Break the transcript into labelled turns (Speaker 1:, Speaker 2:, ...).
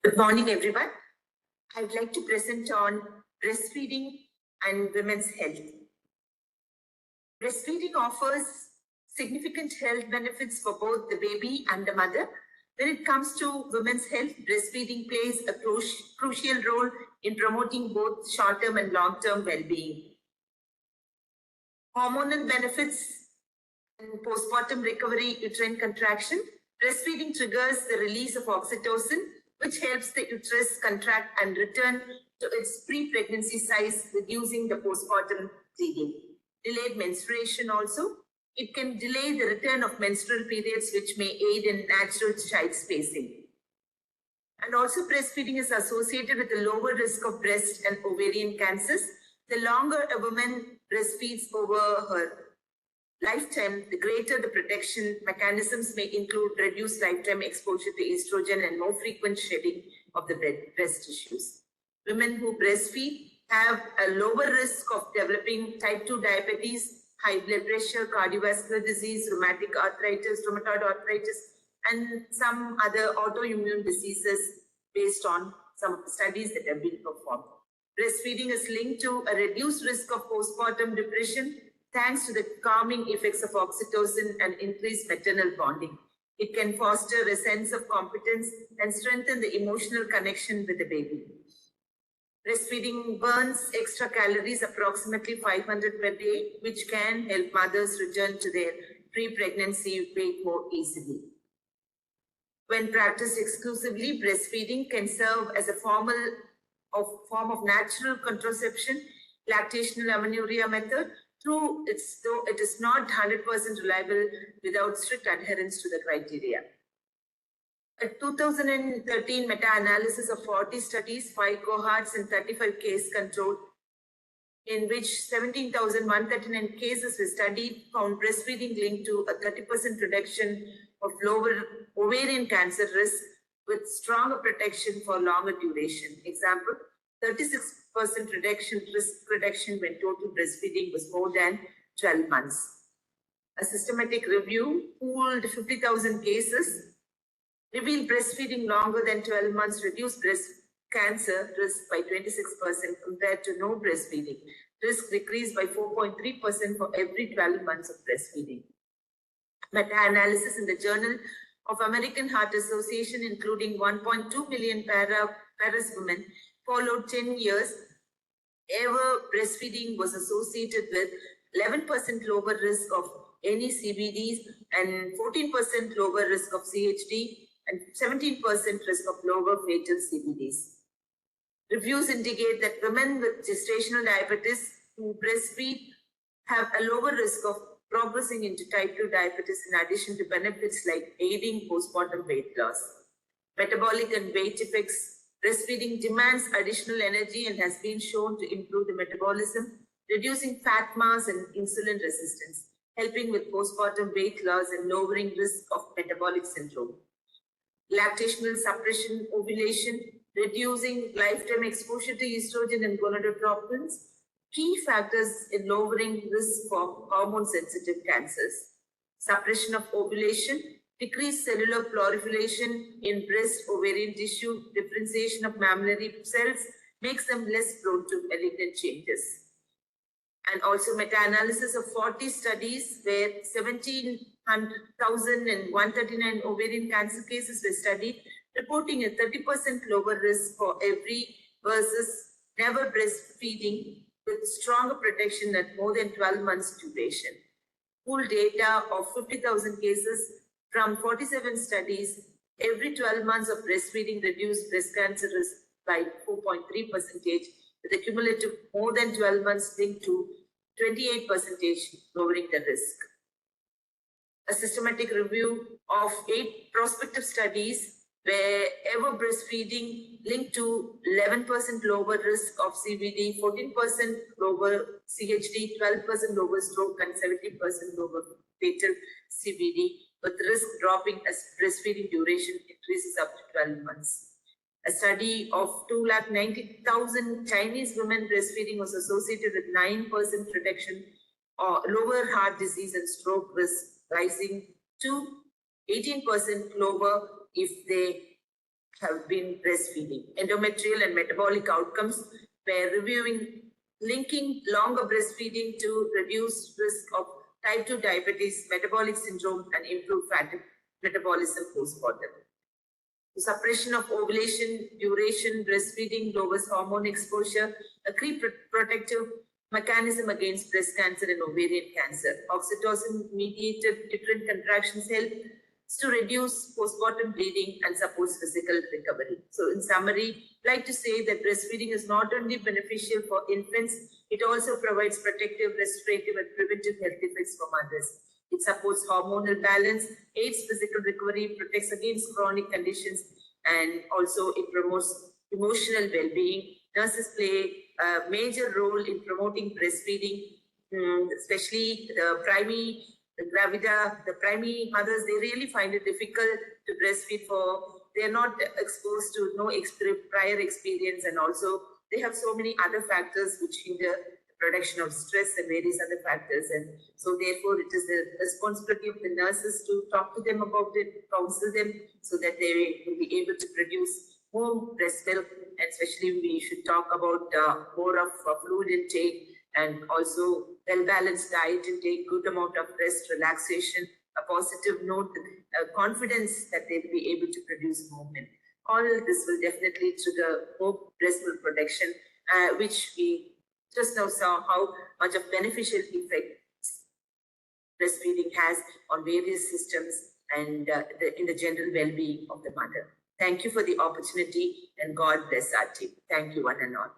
Speaker 1: Good morning, everyone. I'd like to present on breastfeeding and women's health. Breastfeeding offers significant health benefits for both the baby and the mother. When it comes to women's health, breastfeeding plays a crucial role in promoting both short-term and long-term well-being. Hormonal benefits and postpartum recovery, uterine contraction. Breastfeeding triggers the release of oxytocin, which helps the uterus contract and return to its pre-pregnancy size, reducing the postpartum bleeding. Delayed menstruation also. It can delay the return of menstrual periods, which may aid in natural child spacing. And also breastfeeding is associated with a lower risk of breast and ovarian cancers. The longer a woman breastfeeds over her lifetime, the greater the protection. Mechanisms may include reduced lifetime exposure to estrogen and more frequent shedding of the breast tissues. Women who breastfeed have a lower risk of developing type 2 diabetes, high blood pressure, cardiovascular disease, rheumatoid arthritis, and some other autoimmune diseases based on some of the studies that have been performed. Breastfeeding is linked to a reduced risk of postpartum depression, thanks to the calming effects of oxytocin and increased maternal bonding. It can foster a sense of competence and strengthen the emotional connection with the baby. Breastfeeding burns extra calories, approximately 500 per day, which can help mothers return to their pre-pregnancy weight more easily. When practiced exclusively, breastfeeding can serve as a form of natural contraception, lactational amenorrhea method, though it is not 100% reliable without strict adherence to the criteria. A 2013 meta-analysis of 40 studies, 5 cohorts and 35 case control, in which 17,139 cases were studied, found breastfeeding linked to a 30% reduction of lower ovarian cancer risk with stronger protection for longer duration. Example, 36% risk reduction when total breastfeeding was more than 12 months. A systematic review pooled 50,000 cases, revealed breastfeeding longer than 12 months reduced breast cancer risk by 26% compared to no breastfeeding. Risk decreased by 4.3% for every 12 months of breastfeeding. Meta-analysis in the Journal of American Heart Association, including 1.2 million Paris women, followed 10 years. Ever breastfeeding was associated with 11% lower risk of any CVDs and 14% lower risk of CHD and 17% risk of lower fatal CVDs. Reviews indicate that women with gestational diabetes who breastfeed have a lower risk of progressing into type 2 diabetes, in addition to benefits like aiding postpartum weight loss. Metabolic and weight effects. Breastfeeding demands additional energy and has been shown to improve the metabolism, reducing fat mass and insulin resistance, helping with postpartum weight loss and lowering risk of metabolic syndrome. Lactational suppression, ovulation, reducing lifetime exposure to estrogen and gonadotropins, key factors in lowering risk for hormone-sensitive cancers. Suppression of ovulation, decreased cellular proliferation in breast ovarian tissue, differentiation of mammillary cells makes them less prone to malignant changes. And also meta-analysis of 40 studies where 17,139 ovarian cancer cases were studied, reporting a 30% lower risk for every versus never breastfeeding with stronger protection at more than 12 months duration. Pooled data of 50,000 cases from 47 studies, every 12 months of breastfeeding reduced breast cancer risk by 4.3%, with a cumulative more than 12 months linked to 28% lowering the risk. A systematic review of 8 prospective studies where ever breastfeeding linked to 11% lower risk of CVD, 14% lower CHD, 12% lower stroke, and 17% lower fatal CVD, with risk dropping as breastfeeding duration increases up to 12 months. A study of 290,000 Chinese women breastfeeding was associated with 9% reduction or lower heart disease and stroke risk, rising to 18% lower if they have been breastfeeding. Endometrial and metabolic outcomes were reviewing, linking longer breastfeeding to reduce risk of type 2 diabetes, metabolic syndrome, and improved fat metabolism postpartum. The suppression of ovulation, duration, breastfeeding lowers hormone exposure, a key protective mechanism against breast cancer and ovarian cancer. Oxytocin-mediated uterine contractions help to reduce postpartum bleeding and supports physical recovery. So in summary, I'd like to say that breastfeeding is not only beneficial for infants, it also provides protective, restorative, and preventive health effects for mothers. It supports hormonal balance, aids physical recovery, protects against chronic conditions, and also it promotes emotional well-being. Nurses play a major role in promoting breastfeeding, especially the primary mothers. They really find it difficult to breastfeed they're not exposed to no prior experience, and also they have so many other factors which hinder production of stress and various other factors, and so therefore it is the responsibility of the nurses to talk to them about it, counsel them, so that they will be able to produce more breast milk. And especially we should talk about more of fluid intake, and also well-balanced diet intake, good amount of rest, relaxation, a positive note, confidence that they will be able to produce more milk. All this will definitely trigger more breast milk production, which we just now saw how much of beneficial effect breastfeeding has on various systems and in the general well-being of the mother. Thank you for the opportunity, and God bless our team. Thank you, one and all.